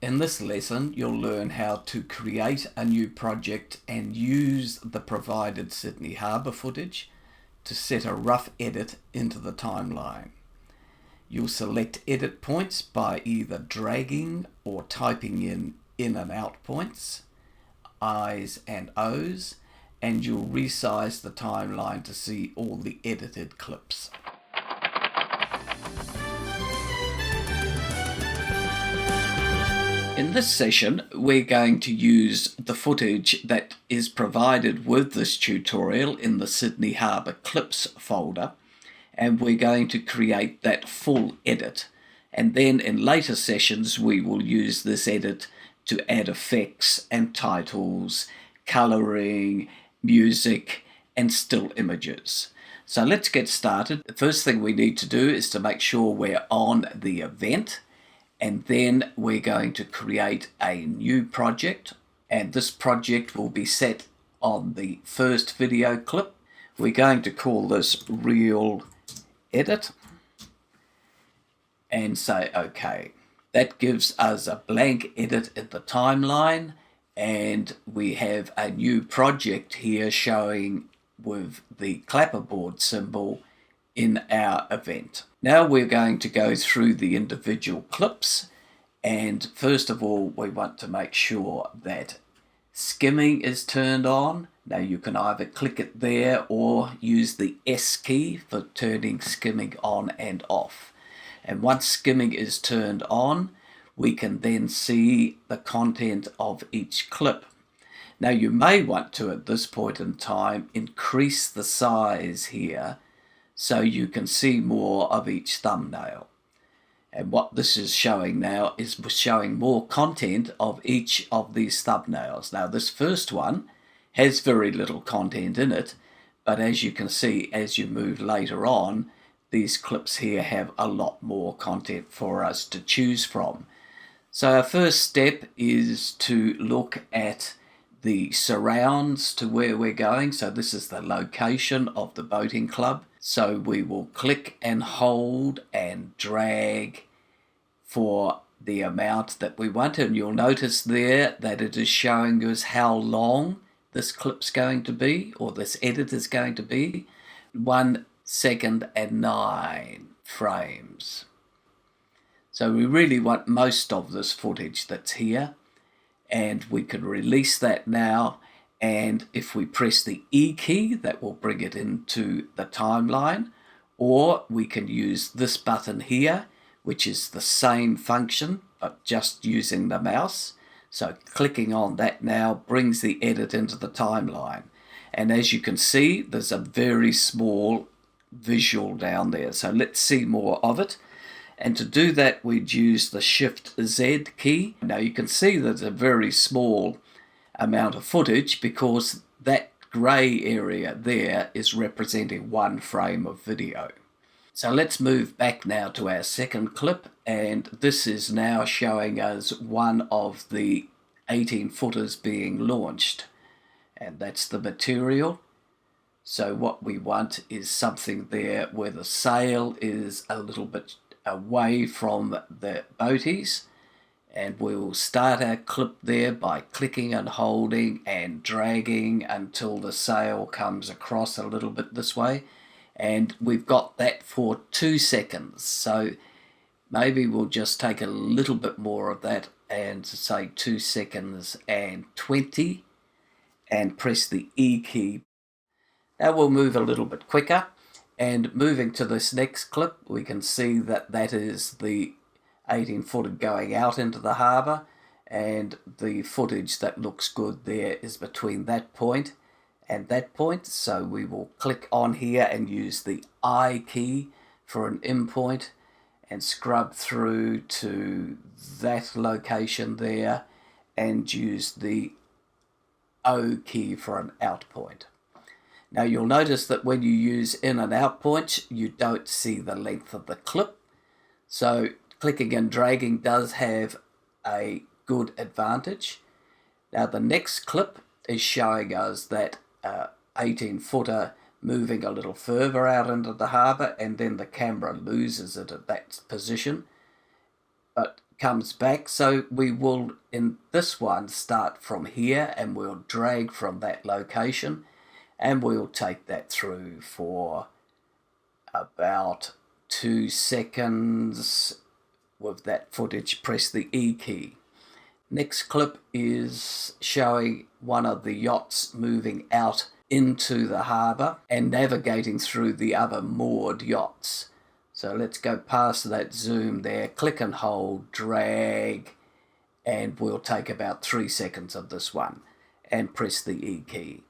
In this lesson, you'll learn how to create a new project and use the provided Sydney Harbour footage to set a rough edit into the timeline. You'll select edit points by either dragging or typing in and out points, I's and O's, and you'll resize the timeline to see all the edited clips. In this session, we're going to use the footage that is provided with this tutorial in the Sydney Harbour Clips folder, and we're going to create that full edit. And then in later sessions, we will use this edit to add effects and titles, colouring, music, and still images. So let's get started. The first thing we need to do is to make sure we're on the event. And then we're going to create a new project, and this project will be set on the first video clip. We're going to call this Real Edit and say OK. That gives us a blank edit in the timeline, and we have a new project here showing with the clapperboard symbol in our event. Now we're going to go through the individual clips, and first of all we want to make sure that skimming is turned on. Now you can either click it there or use the S key for turning skimming on and off. And once skimming is turned on, we can then see the content of each clip. Now you may want to, at this point in time, increase the size here so you can see more of each thumbnail. And what this is showing now is showing more content of each of these thumbnails. Now this first one has very little content in it, but as you can see, as you move later on, these clips here have a lot more content for us to choose from. So our first step is to look at the surrounds to where we're going. So this is the location of the boating club. So we will click and hold and drag for the amount that we want. And you'll notice there that it is showing us how long this clip's going to be, or this edit is going to be. 1 second and 9 frames. So we really want most of this footage that's here, and we can release that now. And if we press the E key, that will bring it into the timeline, or we can use this button here, which is the same function, but just using the mouse. So clicking on that now brings the edit into the timeline. And as you can see, there's a very small visual down there. So let's see more of it. And to do that, we'd use the Shift Z key. Now you can see there's a very small amount of footage because that grey area there is representing 1 frame of video. So let's move back now to our second clip, and this is now showing us one of the 18 footers being launched, and that's the material. So what we want is something there where the sail is a little bit away from the boaties, and we'll start our clip there by clicking and holding and dragging until the sail comes across a little bit this way, and we've got that for 2 seconds. So maybe we'll just take a little bit more of that and say 2 seconds and 20 and press the E key. Now we'll move a little bit quicker, and moving to this next clip, we can see that that is the 18-footer going out into the harbour, and the footage that looks good there is between that point and that point. So we will click on here and use the I key for an in point and scrub through to that location there and use the O key for an out point. Now you'll notice that when you use in and out points, you don't see the length of the clip. So clicking and dragging does have a good advantage. Now the next clip is showing us that 18-footer moving a little further out into the harbour, and then the camera loses it at that position. But comes back. So we will, in this one, start from here and we'll drag from that location and we'll take that through for about 2 seconds. With that footage, press the E key. Next clip is showing one of the yachts moving out into the harbour and navigating through the other moored yachts. So let's go past that zoom there, click and hold, drag, and we'll take about 3 seconds of this one and press the E key.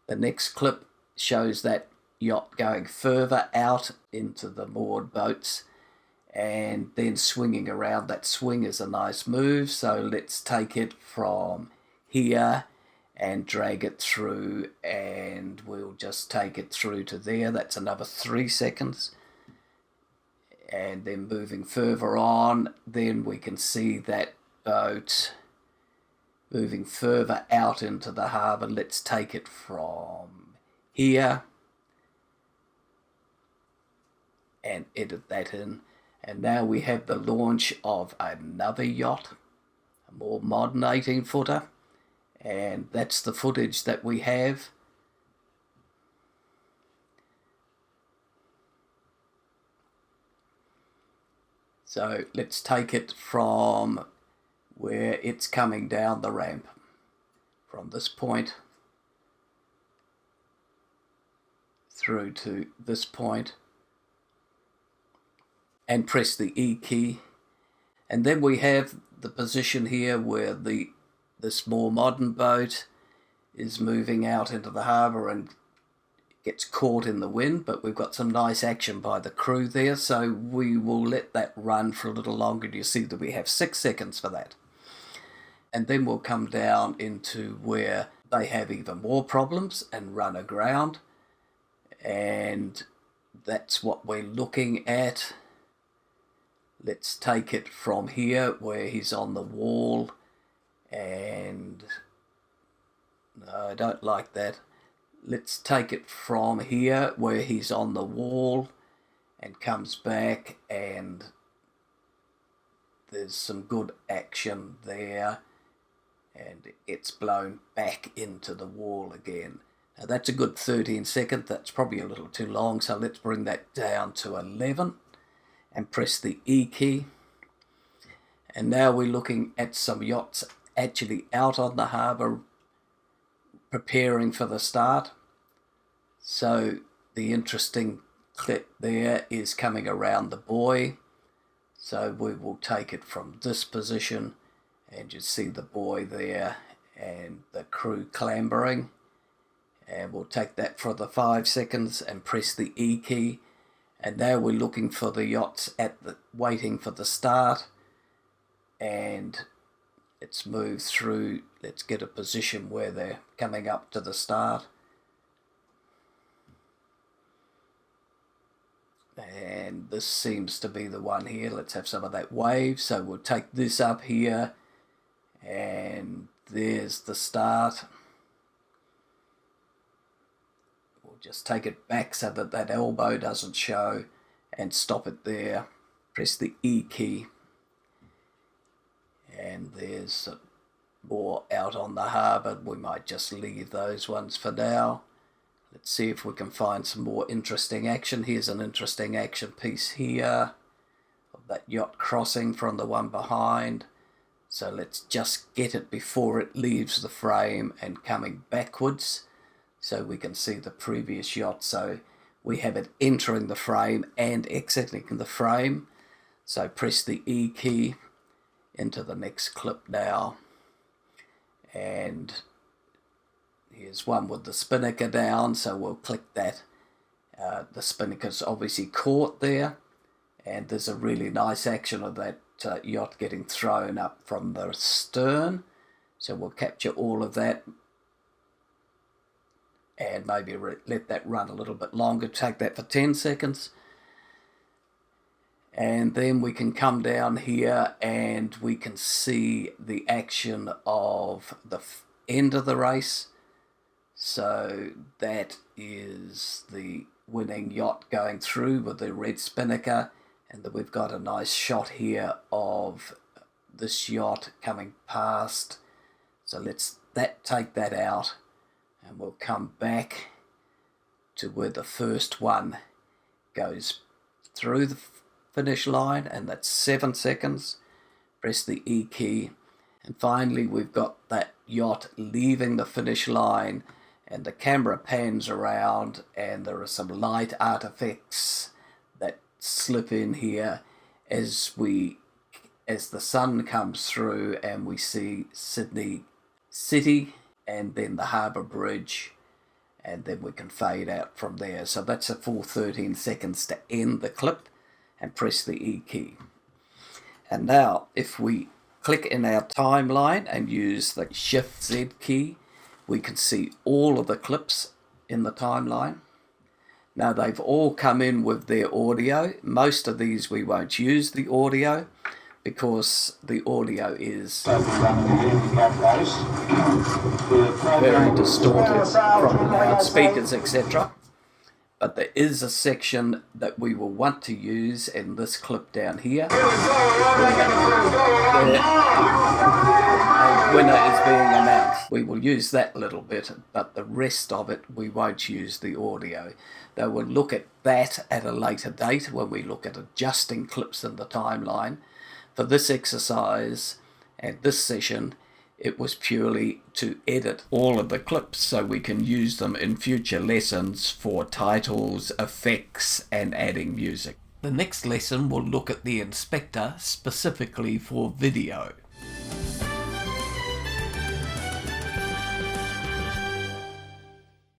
The next clip shows that yacht going further out into the moored boats and then swinging around. That swing is a nice move, so let's take it from here and drag it through, and we'll just take it through to there. That's another 3 seconds. And then moving further on, then we can see that boat moving further out into the harbour. Let's take it from here and edit that in. And now we have the launch of another yacht, a more modern 18-footer, and that's the footage that we have. So let's take it from where it's coming down the ramp, from this point through to this point, and press the E key. And then we have the position here where this more modern boat is moving out into the harbour and gets caught in the wind, but we've got some nice action by the crew there, so we will let that run for a little longer. You see that we have 6 seconds for that. And then we'll come down into where they have even more problems and run aground, and that's what we're looking at. Let's take it from here where he's on the wall, and no, I don't like that. Let's take it from here where he's on the wall and comes back, and there's some good action there, and it's blown back into the wall again. Now that's a good 13 seconds. That's probably a little too long, so let's bring that down to 11 and press the E key. And now we're looking at some yachts actually out on the harbour preparing for the start. So the interesting clip there is coming around the buoy. So we will take it from this position, and you see the buoy there and the crew clambering. And we'll take that for the 5 seconds and press the E key. And now we're looking for the yachts waiting for the start, and let's move through. Let's get a position where they're coming up to the start. And this seems to be the one here. Let's have some of that wave. So we'll take this up here, and there's the start. Just take it back so that that elbow doesn't show, and stop it there. Press the E key, and there's more out on the harbour. We might just leave those ones for now. Let's see if we can find some more interesting action. Here's an interesting action piece here of that yacht crossing from the one behind. So let's just get it before it leaves the frame and coming backwards, so we can see the previous yacht. So we have it entering the frame and exiting the frame. So press the E key into the next clip now. And here's one with the spinnaker down, so we'll click that. The spinnaker's obviously caught there, and there's a really nice action of that yacht getting thrown up from the stern. So we'll capture all of that, and maybe let that run a little bit longer. Take that for 10 seconds. And then we can come down here and we can see the action of the end of the race. So that is the winning yacht going through with the red spinnaker, and then we've got a nice shot here of this yacht coming past. So let's take that out, and we'll come back to where the first one goes through the finish line, and that's 7 seconds. Press the E key, and finally we've got that yacht leaving the finish line, and the camera pans around, and there are some light artifacts that slip in here as the sun comes through, and we see Sydney City and then the Harbour Bridge, and then we can fade out from there. So that's a full 13 seconds to end the clip, and press the E key. And now if we click in our timeline and use the Shift Z key, we can see all of the clips in the timeline. Now they've all come in with their audio. Most of these we won't use the audio because the audio is very distorted from loudspeakers, etc. But there is a section that we will want to use in this clip down here. A winner is being announced. We will use that little bit, but the rest of it we won't use the audio. Though we'll look at that at a later date when we look at adjusting clips in the timeline. For this exercise and this session, it was purely to edit all of the clips so we can use them in future lessons for titles, effects, and adding music. The next lesson will look at the inspector specifically for video.